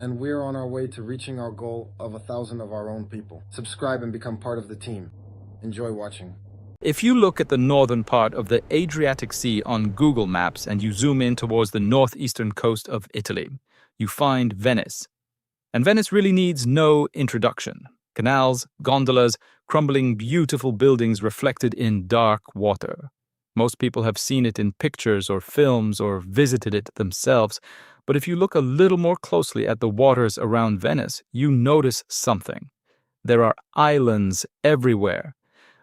and we're on our way to reaching our goal of 1,000 of our own people. Subscribe and become part of the team. Enjoy watching. If you look at the northern part of the Adriatic Sea on Google Maps and you zoom in towards the northeastern coast of Italy, you find Venice. And Venice really needs no introduction. Canals, gondolas, crumbling beautiful buildings reflected in dark water. Most people have seen it in pictures or films or visited it themselves, but if you look a little more closely at the waters around Venice, you notice something. There are islands everywhere.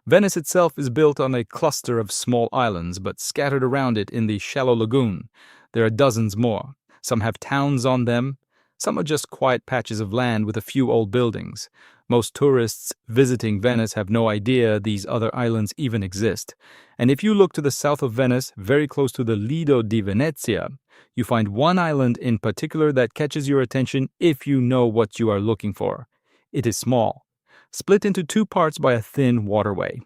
Venice itself is built on a cluster of small islands, but scattered around it in the shallow lagoon, there are dozens more. Some have towns on them. Some are just quiet patches of land with a few old buildings. Most tourists visiting Venice have no idea these other islands even exist. And if you look to the south of Venice, very close to the Lido di Venezia, you find one island in particular that catches your attention if you know what you are looking for. It is small, split into two parts by a thin waterway.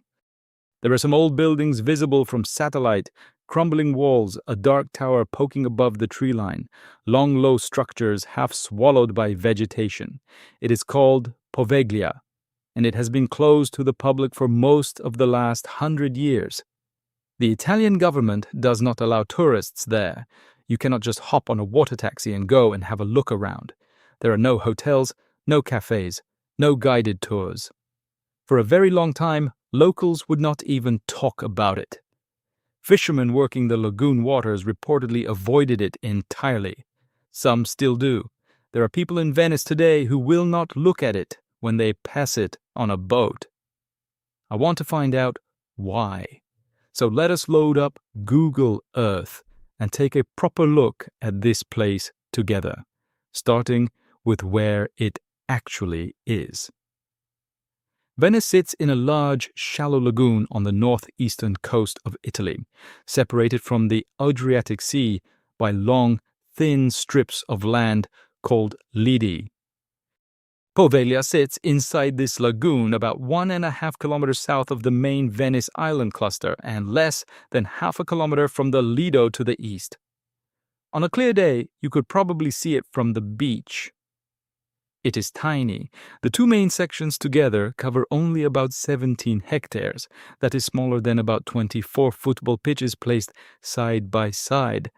There are some old buildings visible from satellite, crumbling walls, a dark tower poking above the tree line, long low structures half swallowed by vegetation. It is called Poveglia, and it has been closed to the public for most of the last 100 years. The Italian government does not allow tourists there. You cannot just hop on a water taxi and go and have a look around. There are no hotels, no cafes, no guided tours. For a very long time, locals would not even talk about it. Fishermen working the lagoon waters reportedly avoided it entirely. Some still do. There are people in Venice today who will not look at it when they pass it on a boat. I want to find out why. So let us load up Google Earth and take a proper look at this place together, starting with where it actually is. Venice sits in a large, shallow lagoon on the northeastern coast of Italy, separated from the Adriatic Sea by long, thin strips of land called lidi. Poveglia sits inside this lagoon about 1.5 kilometers south of the main Venice island cluster and less than half a kilometer from the Lido to the east. On a clear day, you could probably see it from the beach. It is tiny. The two main sections together cover only about 17 hectares. That is smaller than about 24 football pitches placed side by side.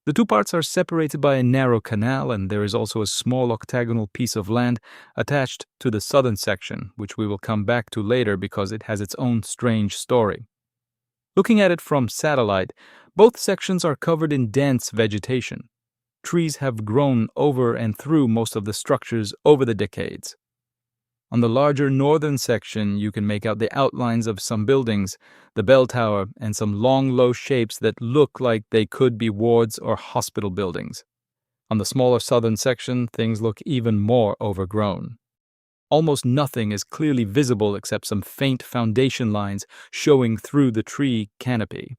The two parts are separated by a narrow canal, and there is also a small octagonal piece of land attached to the southern section, which we will come back to later because it has its own strange story. Looking at it from satellite, both sections are covered in dense vegetation. Trees have grown over and through most of the structures over the decades. On the larger northern section, you can make out the outlines of some buildings, the bell tower, and some long, low shapes that look like they could be wards or hospital buildings. On the smaller southern section, things look even more overgrown. Almost nothing is clearly visible except some faint foundation lines showing through the tree canopy.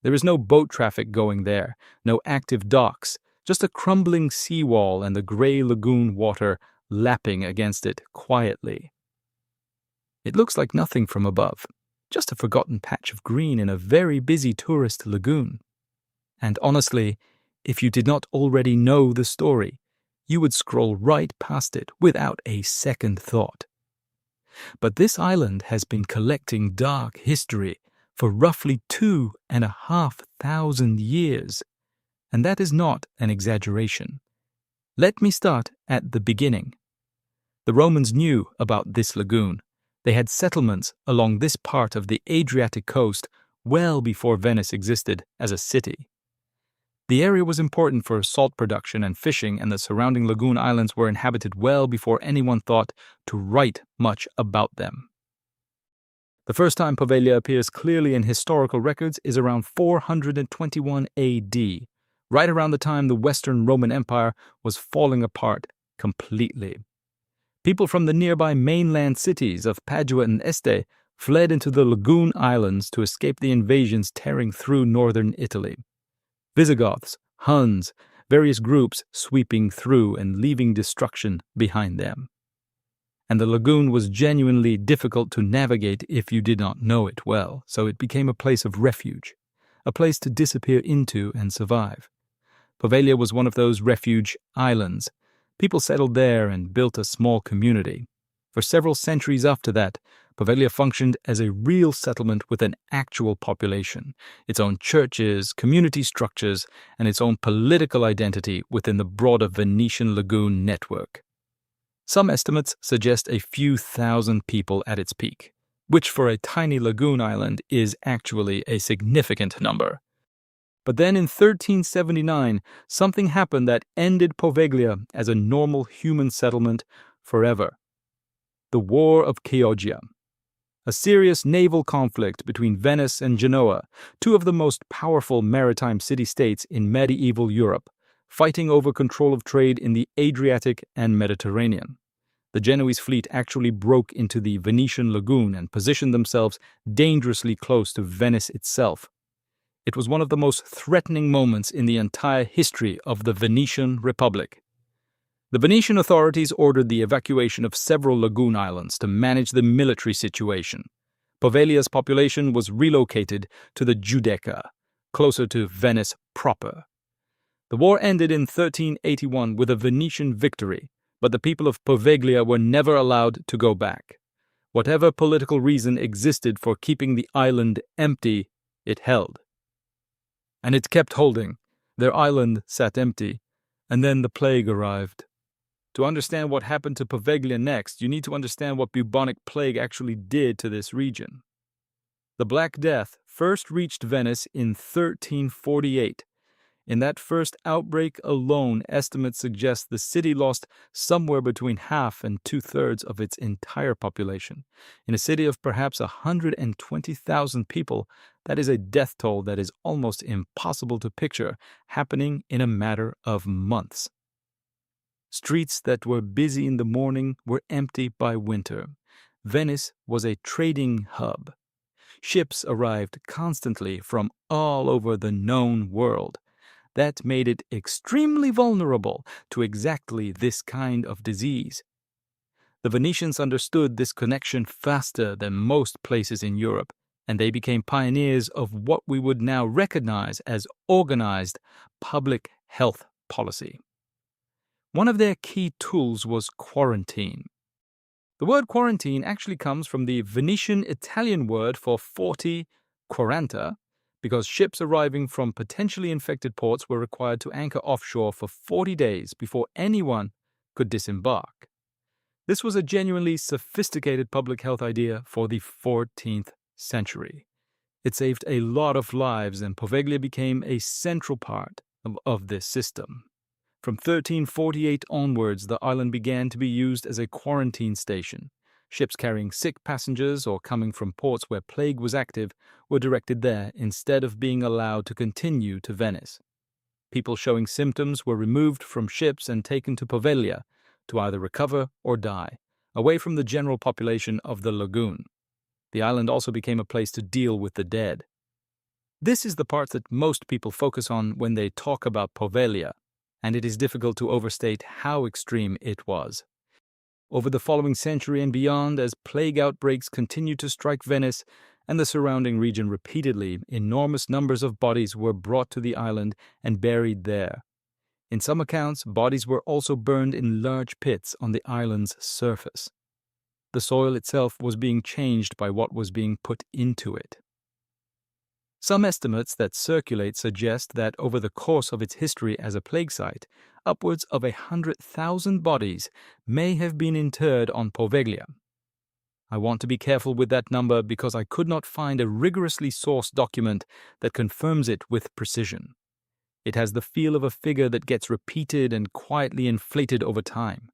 There is no boat traffic going there, no active docks, just a crumbling seawall and the gray lagoon water lapping against it quietly. It looks like nothing from above, just a forgotten patch of green in a very busy tourist lagoon. And honestly, if you did not already know the story, you would scroll right past it without a second thought. But this island has been collecting dark history for roughly 2,500 years, and that is not an exaggeration. Let me start at the beginning. The Romans knew about this lagoon. They had settlements along this part of the Adriatic coast well before Venice existed as a city. The area was important for salt production and fishing, and the surrounding lagoon islands were inhabited well before anyone thought to write much about them. The first time Poveglia appears clearly in historical records is around 421 AD, right around the time the Western Roman Empire was falling apart completely. People from the nearby mainland cities of Padua and Este fled into the lagoon islands to escape the invasions tearing through northern Italy. Visigoths, Huns, various groups sweeping through and leaving destruction behind them. And the lagoon was genuinely difficult to navigate if you did not know it well, so it became a place of refuge, a place to disappear into and survive. Poveglia was one of those refuge islands. People settled there and built a small community. For several centuries after that, Poveglia functioned as a real settlement with an actual population, its own churches, community structures, and its own political identity within the broader Venetian lagoon network. Some estimates suggest a few thousand people at its peak, which for a tiny lagoon island is actually a significant number. But then in 1379, something happened that ended Poveglia as a normal human settlement forever. The War of Chioggia, a serious naval conflict between Venice and Genoa, two of the most powerful maritime city-states in medieval Europe, fighting over control of trade in the Adriatic and Mediterranean. The Genoese fleet actually broke into the Venetian lagoon and positioned themselves dangerously close to Venice itself. It was one of the most threatening moments in the entire history of the Venetian Republic. The Venetian authorities ordered the evacuation of several lagoon islands to manage the military situation. Poveglia's population was relocated to the Giudecca, closer to Venice proper. The war ended in 1381 with a Venetian victory, but the people of Poveglia were never allowed to go back. Whatever political reason existed for keeping the island empty, it held. And it kept holding. Their island sat empty, and then the plague arrived. To understand what happened to Poveglia next, you need to understand what bubonic plague actually did to this region. The Black Death first reached Venice in 1348. In that first outbreak alone, estimates suggest the city lost somewhere between half and two-thirds of its entire population. In a city of perhaps 120,000 people, that is a death toll that is almost impossible to picture happening in a matter of months. Streets that were busy in the morning were empty by winter. Venice was a trading hub. Ships arrived constantly from all over the known world. That made it extremely vulnerable to exactly this kind of disease. The Venetians understood this connection faster than most places in Europe, and they became pioneers of what we would now recognize as organized public health policy. One of their key tools was quarantine. The word quarantine actually comes from the Venetian Italian word for 40, quaranta, because ships arriving from potentially infected ports were required to anchor offshore for 40 days before anyone could disembark. This was a genuinely sophisticated public health idea for the 14th century. It saved a lot of lives, and Poveglia became a central part of this system. From 1348 onwards, the island began to be used as a quarantine station. Ships carrying sick passengers or coming from ports where plague was active were directed there instead of being allowed to continue to Venice. People showing symptoms were removed from ships and taken to Poveglia to either recover or die, away from the general population of the lagoon. The island also became a place to deal with the dead. This is the part that most people focus on when they talk about Poveglia, and it is difficult to overstate how extreme it was. Over the following century and beyond, as plague outbreaks continued to strike Venice and the surrounding region repeatedly, enormous numbers of bodies were brought to the island and buried there. In some accounts, bodies were also burned in large pits on the island's surface. The soil itself was being changed by what was being put into it. Some estimates that circulate suggest that over the course of its history as a plague site, upwards of 100,000 bodies may have been interred on Poveglia. I want to be careful with that number because I could not find a rigorously sourced document that confirms it with precision. It has the feel of a figure that gets repeated and quietly inflated over time.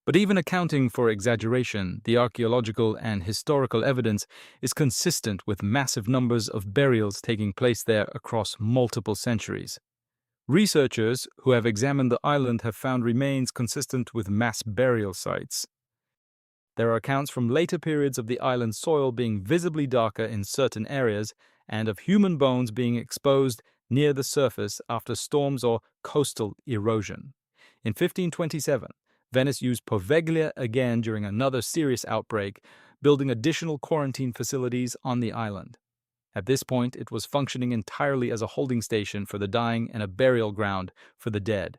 But even accounting for exaggeration, the archaeological and historical evidence is consistent with massive numbers of burials taking place there across multiple centuries. Researchers who have examined the island have found remains consistent with mass burial sites. There are accounts from later periods of the island's soil being visibly darker in certain areas and of human bones being exposed near the surface after storms or coastal erosion. In 1527, Venice used Poveglia again during another serious outbreak, building additional quarantine facilities on the island. At this point, it was functioning entirely as a holding station for the dying and a burial ground for the dead.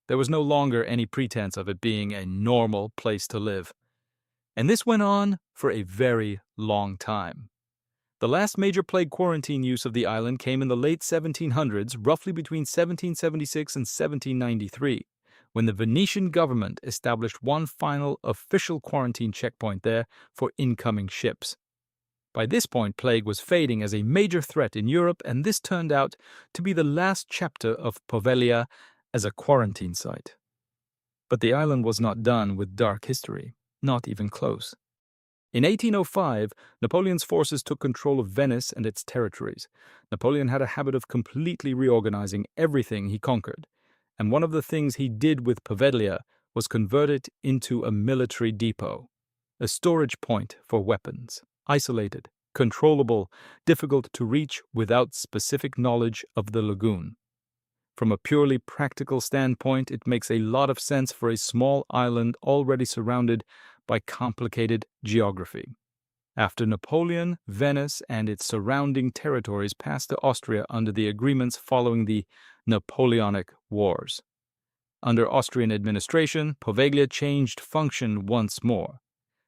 There was no longer any pretense of it being a normal place to live. And this went on for a very long time. The last major plague quarantine use of the island came in the late 1700s, roughly between 1776 and 1793, when the Venetian government established one final official quarantine checkpoint there for incoming ships. By this point, plague was fading as a major threat in Europe, and this turned out to be the last chapter of Poveglia as a quarantine site. But the island was not done with dark history, not even close. In 1805, Napoleon's forces took control of Venice and its territories. Napoleon had a habit of completely reorganizing everything he conquered, and one of the things he did with Poveglia was convert it into a military depot, a storage point for weapons, isolated, controllable, difficult to reach without specific knowledge of the lagoon. From a purely practical standpoint, it makes a lot of sense for a small island already surrounded by complicated geography. After Napoleon, Venice and its surrounding territories passed to Austria under the agreements following the Napoleonic Wars. Under Austrian administration, Poveglia changed function once more.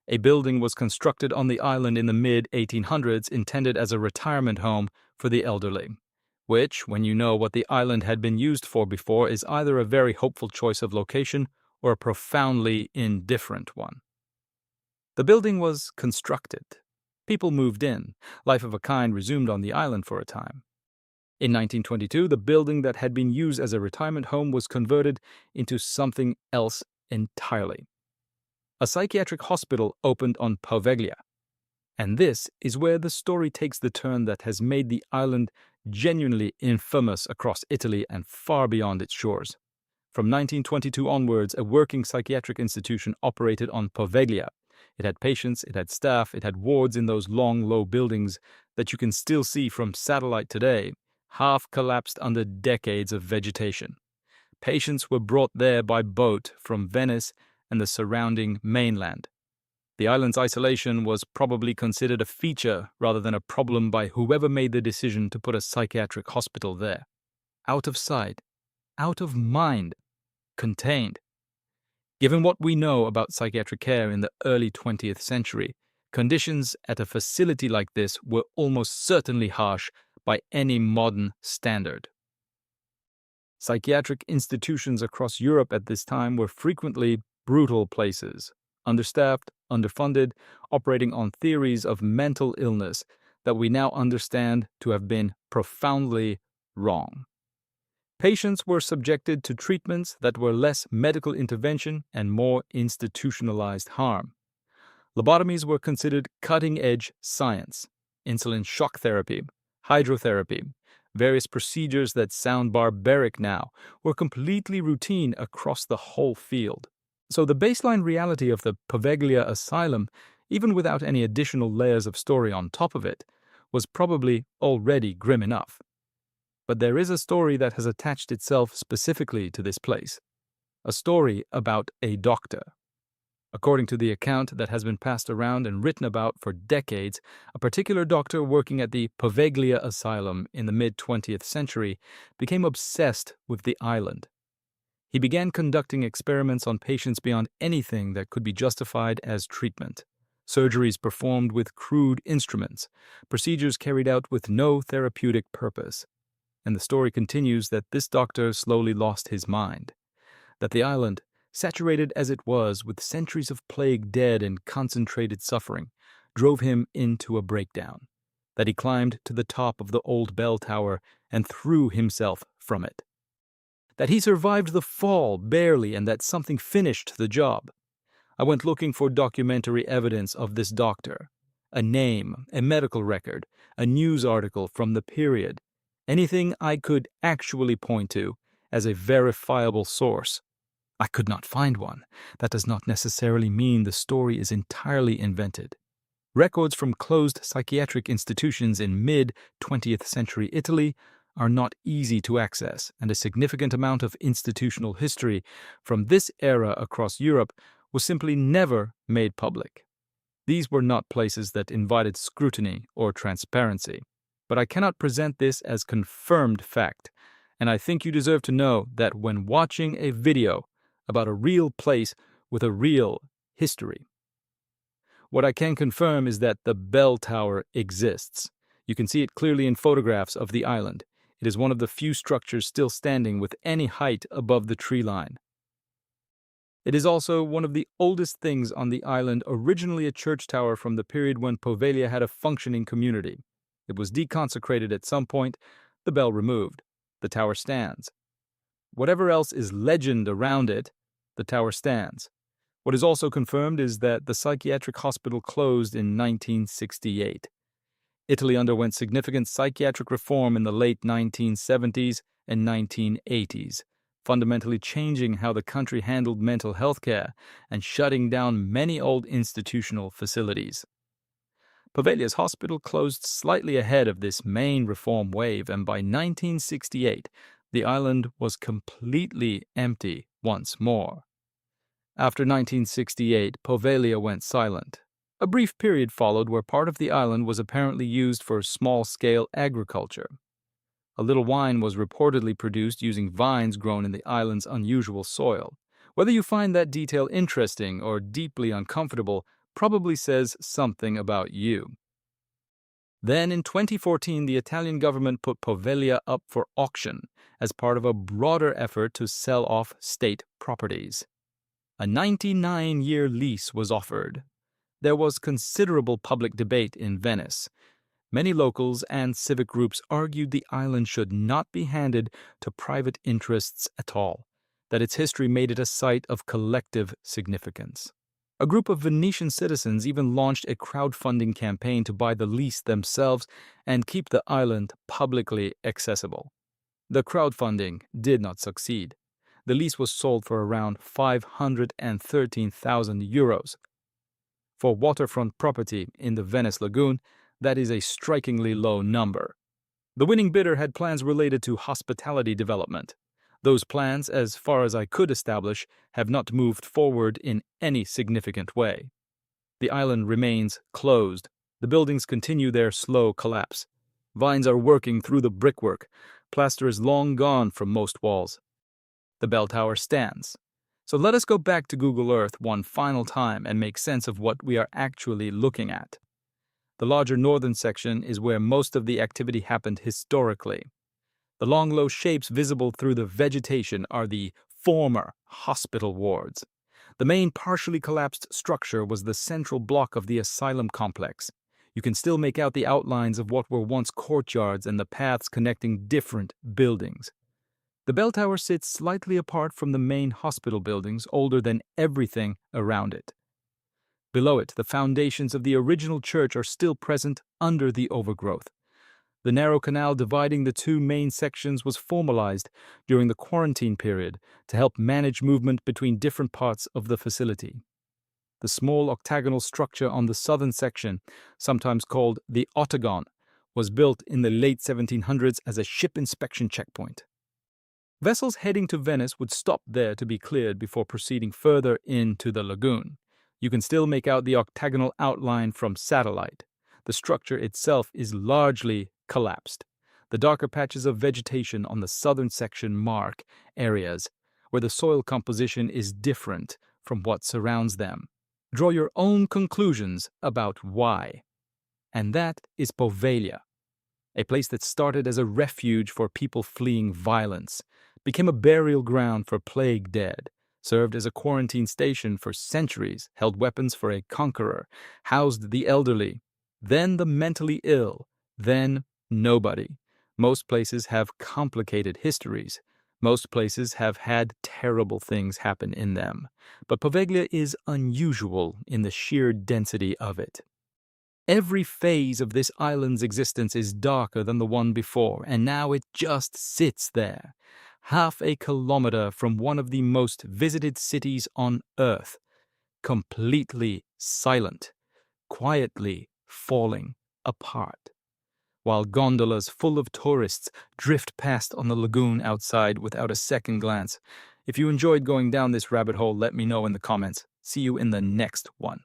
A building was constructed on the island in the mid-1800s intended as a retirement home for the elderly, which, when you know what the island had been used for before, is either a very hopeful choice of location or a profoundly indifferent one. The building was constructed. People moved in. Life of a kind resumed on the island for a time. In 1922, the building that had been used as a retirement home was converted into something else entirely. A psychiatric hospital opened on Poveglia. And this is where the story takes the turn that has made the island genuinely infamous across Italy and far beyond its shores. From 1922 onwards, a working psychiatric institution operated on Poveglia. It had patients, it had staff, it had wards in those long, low buildings that you can still see from satellite today, half collapsed under decades of vegetation. Patients were brought there by boat from Venice and the surrounding mainland. The island's isolation was probably considered a feature rather than a problem by whoever made the decision to put a psychiatric hospital there. Out of sight, out of mind, contained. Given what we know about psychiatric care in the early 20th century, conditions at a facility like this were almost certainly harsh by any modern standard. Psychiatric institutions across Europe at this time were frequently brutal places, understaffed, underfunded, operating on theories of mental illness that we now understand to have been profoundly wrong. Patients were subjected to treatments that were less medical intervention and more institutionalized harm. Lobotomies were considered cutting-edge science. Insulin shock therapy, hydrotherapy, various procedures that sound barbaric now were completely routine across the whole field. So the baseline reality of the Poveglia Asylum, even without any additional layers of story on top of it, was probably already grim enough. But there is a story that has attached itself specifically to this place. A story about a doctor. According to the account that has been passed around and written about for decades, a particular doctor working at the Poveglia Asylum in the mid-20th century became obsessed with the island. He began conducting experiments on patients beyond anything that could be justified as treatment. Surgeries performed with crude instruments, procedures carried out with no therapeutic purpose. And the story continues that this doctor slowly lost his mind, that the island, saturated as it was with centuries of plague dead and concentrated suffering, drove him into a breakdown, that he climbed to the top of the old bell tower and threw himself from it, that he survived the fall barely and that something finished the job. I went looking for documentary evidence of this doctor, a name, a medical record, a news article from the period, anything I could actually point to as a verifiable source. I could not find one. That does not necessarily mean the story is entirely invented. Records from closed psychiatric institutions in mid-20th century Italy are not easy to access, and a significant amount of institutional history from this era across Europe was simply never made public. These were not places that invited scrutiny or transparency. But I cannot present this as confirmed fact, And I think you deserve to know that when watching a video about a real place with a real history, what I can confirm is that the bell tower exists. You can see it clearly in photographs of the island. It is one of the few structures still standing with any height above the tree line. It is also one of the oldest things on the island, originally a church tower from the period when Poveglia had a functioning community. It was deconsecrated at some point, the bell removed. The tower stands. Whatever else is legend around it, the tower stands. What is also confirmed is that the psychiatric hospital closed in 1968. Italy underwent significant psychiatric reform in the late 1970s and 1980s, fundamentally changing how the country handled mental health care and shutting down many old institutional facilities. Poveglia's hospital closed slightly ahead of this main reform wave, and by 1968, the island was completely empty once more. After 1968, Poveglia went silent. A brief period followed where part of the island was apparently used for small-scale agriculture. A little wine was reportedly produced using vines grown in the island's unusual soil. Whether you find that detail interesting or deeply uncomfortable probably says something about you. Then in 2014, the Italian government put Poveglia up for auction as part of a broader effort to sell off state properties. A 99-year lease was offered. There was considerable public debate in Venice. Many locals and civic groups argued the island should not be handed to private interests at all, that its history made it a site of collective significance. A group of Venetian citizens even launched a crowdfunding campaign to buy the lease themselves and keep the island publicly accessible. The crowdfunding did not succeed. The lease was sold for around 513,000 euros. For waterfront property in the Venice lagoon, that is a strikingly low number. The winning bidder had plans related to hospitality development. Those plans, as far as I could establish, have not moved forward in any significant way. The island remains closed. The buildings continue their slow collapse. Vines are working through the brickwork. Plaster is long gone from most walls. The bell tower stands. So let us go back to Google Earth one final time and make sense of what we are actually looking at. The larger northern section is where most of the activity happened historically. The long, low shapes visible through the vegetation are the former hospital wards. The main partially collapsed structure was the central block of the asylum complex. You can still make out the outlines of what were once courtyards and the paths connecting different buildings. The bell tower sits slightly apart from the main hospital buildings, older than everything around it. Below it, the foundations of the original church are still present under the overgrowth. The narrow canal dividing the two main sections was formalized during the quarantine period to help manage movement between different parts of the facility. The small octagonal structure on the southern section, sometimes called the Octagon, was built in the late 1700s as a ship inspection checkpoint. Vessels heading to Venice would stop there to be cleared before proceeding further into the lagoon. You can still make out the octagonal outline from satellite. The structure itself is largely collapsed. The darker patches of vegetation on the southern section mark areas where the soil composition is different from what surrounds them. Draw your own conclusions about why. And that is Poveglia, a place that started as a refuge for people fleeing violence, became a burial ground for plague dead, served as a quarantine station for centuries, held weapons for a conqueror, housed the elderly, then the mentally ill, then nobody. Most places have complicated histories. Most places have had terrible things happen in them. But Poveglia is unusual in the sheer density of it. Every phase of this island's existence is darker than the one before, and now it just sits there, half a kilometer from one of the most visited cities on Earth, completely silent, quietly falling apart, while gondolas full of tourists drift past on the lagoon outside without a second glance. If you enjoyed going down this rabbit hole, let me know in the comments. See you in the next one.